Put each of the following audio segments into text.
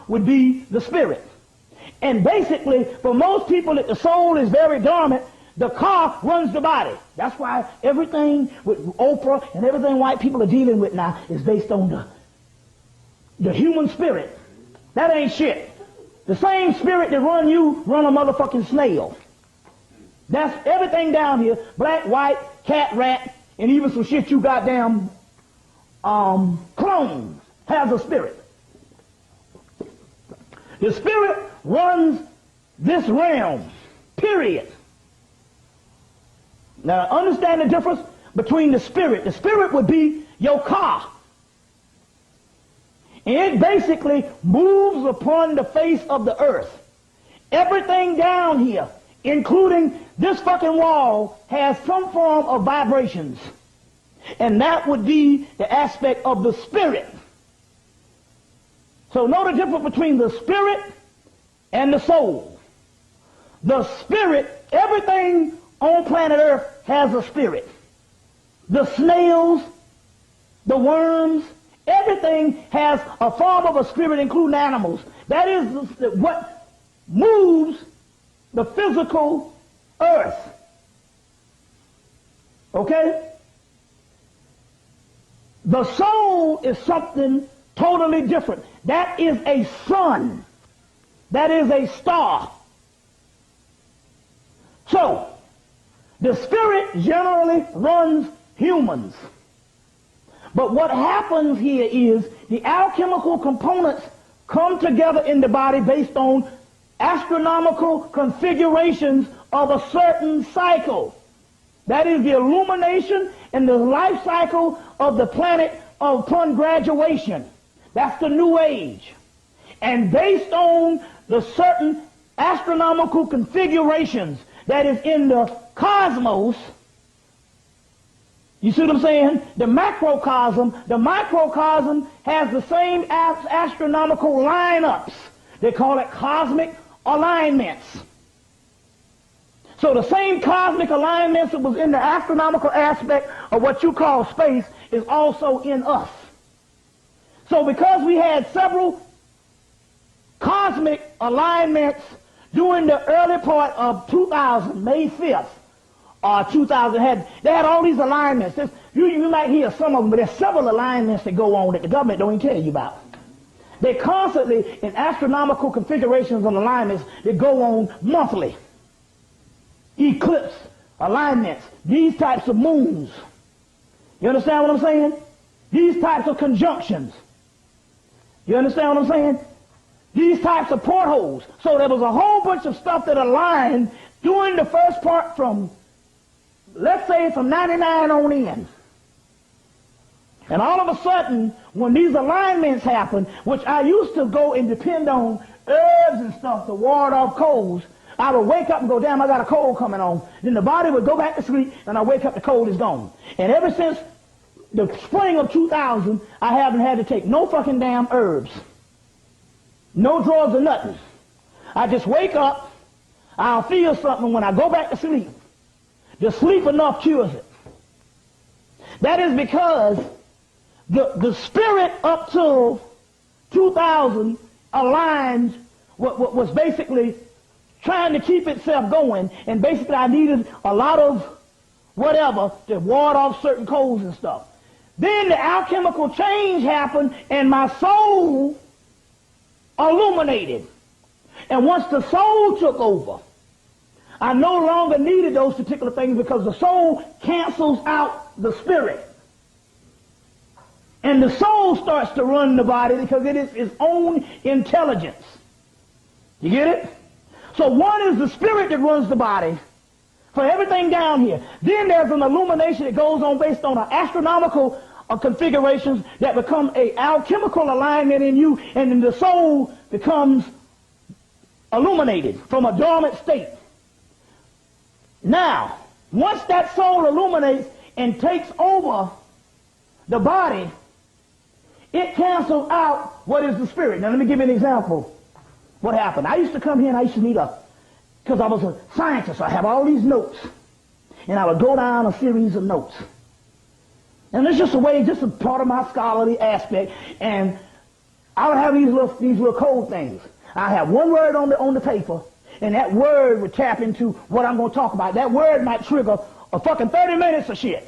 would be the spirit. And basically, for most people, if the soul is very dormant, the car runs the body. That's why everything with Oprah and everything white people are dealing with now is based on the human spirit. That ain't shit. The same spirit that run you run a motherfucking snail. That's everything down here. Black, white, cat, rat, and even some shit you goddamn clones has a spirit. The spirit runs this realm, period. Now understand the difference between the spirit. The spirit would be your car. And it basically moves upon the face of the earth. Everything down here, including this fucking wall, has some form of vibrations. And that would be the aspect of the spirit. So know the difference between the spirit and the soul. The spirit, everything on planet Earth has a spirit. The snails, the worms, everything has a form of a spirit, including animals. That is what moves the physical earth. Okay? The soul is something totally different. That is a sun. That is a star. So, the spirit generally runs humans. But what happens here is the alchemical components come together in the body based on astronomical configurations of a certain cycle. That is the illumination and the life cycle of the planet upon graduation. That's the new age. And based on the certain astronomical configurations that is in the cosmos, you see what I'm saying? The microcosm has the same astronomical lineups. They call it cosmic alignments. So the same cosmic alignments that was in the astronomical aspect of what you call space is also in us. So because we had several cosmic alignments during the early part of 2000, May 5th, 2000, they had all these alignments. You might hear some of them, but there's several alignments that go on that the government don't even tell you about. They constantly, in astronomical configurations and alignments, that go on monthly. Eclipse, alignments, these types of moons. You understand what I'm saying? These types of conjunctions. You understand what I'm saying? These types of portholes. So there was a whole bunch of stuff that aligned during the first part from, let's say, from 99 on in. And all of a sudden, when these alignments happen, which I used to go and depend on herbs and stuff to ward off colds, I would wake up and go, damn, I got a cold coming on. Then the body would go back to sleep, and I wake up, the cold is gone. And ever since the spring of 2000, I haven't had to take no fucking damn herbs. No drugs or nothing. I just wake up, I'll feel something when I go back to sleep. Just sleep enough cures it. That is because the spirit up till 2000 aligns what was basically trying to keep itself going, and basically I needed a lot of whatever to ward off certain colds and stuff. Then the alchemical change happened, and my soul illuminated. And once the soul took over, I no longer needed those particular things because the soul cancels out the spirit. And the soul starts to run the body because it is its own intelligence. You get it? So one is the spirit that runs the body for everything down here. Then there's an illumination that goes on based on an astronomical configurations that become a alchemical alignment in you, and then the soul becomes illuminated from a dormant state. Now, once that soul illuminates and takes over the body, it cancels out what is the spirit. Now let me give you an example. What happened? I used to come here and I used to meet up because I was a scientist. So I have all these notes, and I would go down a series of notes. And it's just a way, just a part of my scholarly aspect. And I would have these little code things. I have one word on the paper, and that word would tap into what I'm going to talk about. That word might trigger a fucking 30 minutes of shit.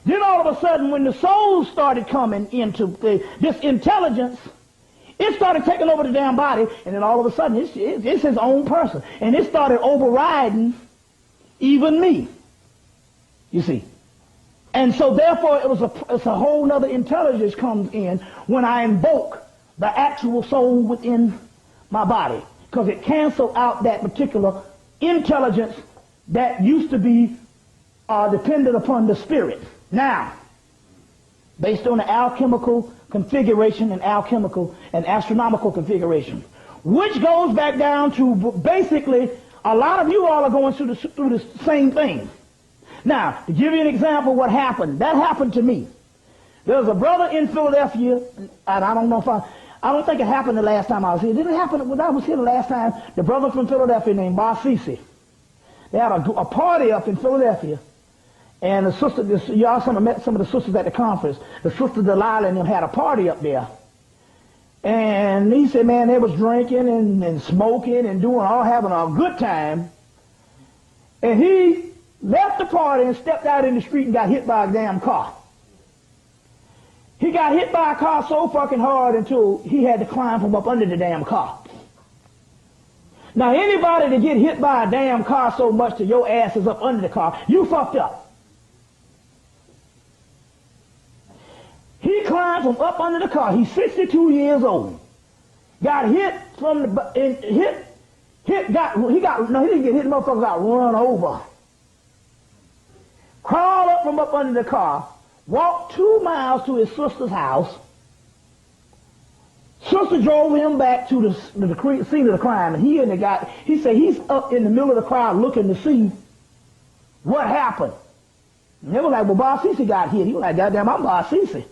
Then all of a sudden, when the soul started coming into this intelligence, it started taking over the damn body, and then all of a sudden, it's his own person. And it started overriding even me, you see. And so therefore, it's a whole nother intelligence comes in when I invoke the actual soul within my body, because it cancels out that particular intelligence that used to be dependent upon the spirit. Now, based on the alchemical configuration and alchemical and astronomical configuration, which goes back down to basically a lot of you all are going through the same thing. Now, to give you an example of what happened, that happened to me. There was a brother in Philadelphia, and I don't know if I don't think it happened the last time I was here. Did it happen when I was here the last time? The brother from Philadelphia named Barsisi. They had a party up in Philadelphia, and the sister, y'all met some of the sisters at the conference. The sister Delilah and them had a party up there. And he said, man, they was drinking and smoking and having a good time. And he left the party and stepped out in the street and got hit by a damn car. He got hit by a car so fucking hard until he had to climb from up under the damn car. Now, anybody to get hit by a damn car so much that your ass is up under the car, you fucked up. He climbed from up under the car. He's 62 years old. Got hit from the he didn't get hit. The motherfucker got run over. Crawled up from up under the car. Walked 2 miles to his sister's house. Sister drove him back to the scene of the crime, and he said he's up in the middle of the crowd looking to see what happened. And they were like, well, Barsisi got hit. He was like, goddamn, I'm Barsisi.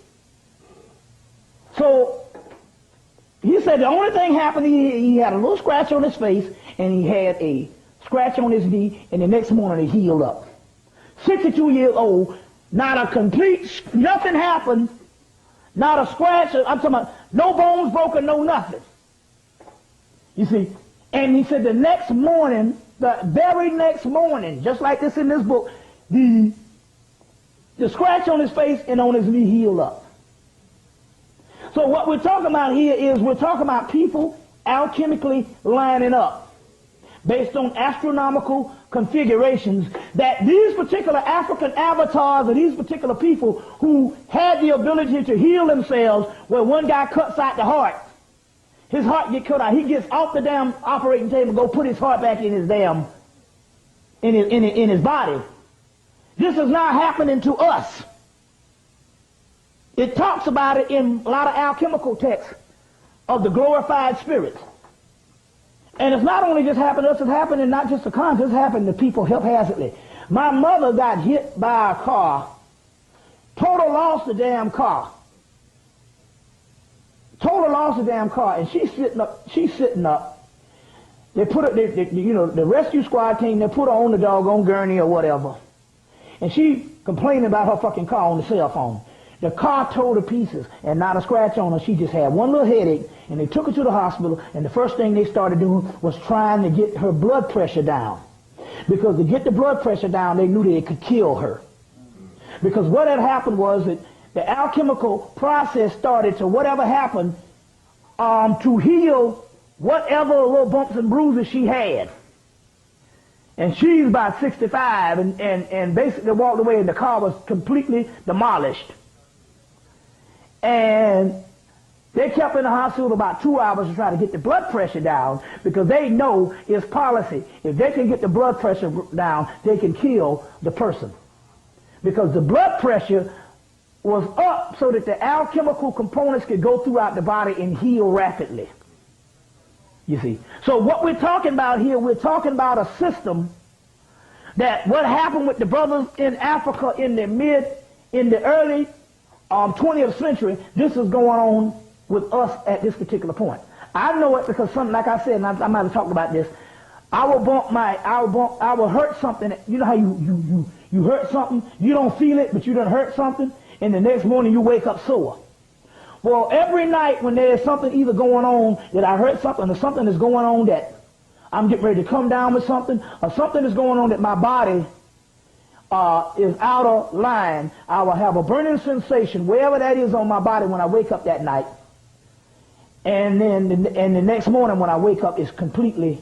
So he said the only thing happened, he had a little scratch on his face, and he had a scratch on his knee, and the next morning he healed up. 62 years old, not a complete, nothing happened, not a scratch, I'm talking about no bones broken, no nothing. You see, and he said the very next morning, just like this in this book, the scratch on his face and on his knee healed up. So what we're talking about here is we're talking about people alchemically lining up based on astronomical configurations that these particular African avatars or these particular people who had the ability to heal themselves, where one guy cuts out the heart, his heart gets cut out, he gets off the damn operating table and go put his heart back in his damn in his body. This is not happening to us. It talks about it in a lot of alchemical texts of the glorified spirits. And it's not only just happened to us, it's happening not just to conscious, it's happening to people haphazardly. My mother got hit by a car, total lost the damn car. Total lost the damn car, and she's sitting up. They put her, the rescue squad came, they put her on the doggone gurney or whatever. And she complaining about her fucking car on the cell phone. The car tore to pieces, and not a scratch on her. She just had one little headache, and they took her to the hospital, and the first thing they started doing was trying to get her blood pressure down. Because to get the blood pressure down, they knew that it could kill her. Because what had happened was that the alchemical process started to whatever happened to heal whatever little bumps and bruises she had. And she's about 65 and basically walked away, and the car was completely demolished. And they kept her in the hospital about 2 hours to try to get the blood pressure down, because they know it's policy. If they can get the blood pressure down, they can kill the person. Because the blood pressure was up so that the alchemical components could go throughout the body and heal rapidly. You see. So what we're talking about here, we're talking about a system that what happened with the brothers in Africa in the early 20th century, this is going on with us at this particular point. I know it because something, like I said, and I might have talked about this, I will hurt something. You know how you hurt something, you don't feel it, but you done hurt something, and the next morning you wake up sore. Well, every night when there's something either going on that I heard something or something is going on that I'm getting ready to come down with something, or something is going on that my body is out of line, I will have a burning sensation wherever that is on my body when I wake up that night. And then the next morning when I wake up, it's completely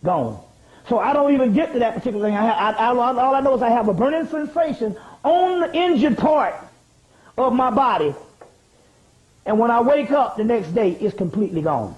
gone. So I don't even get to that particular thing. All I know is I have a burning sensation on the injured part of my body. And when I wake up the next day, it's completely gone.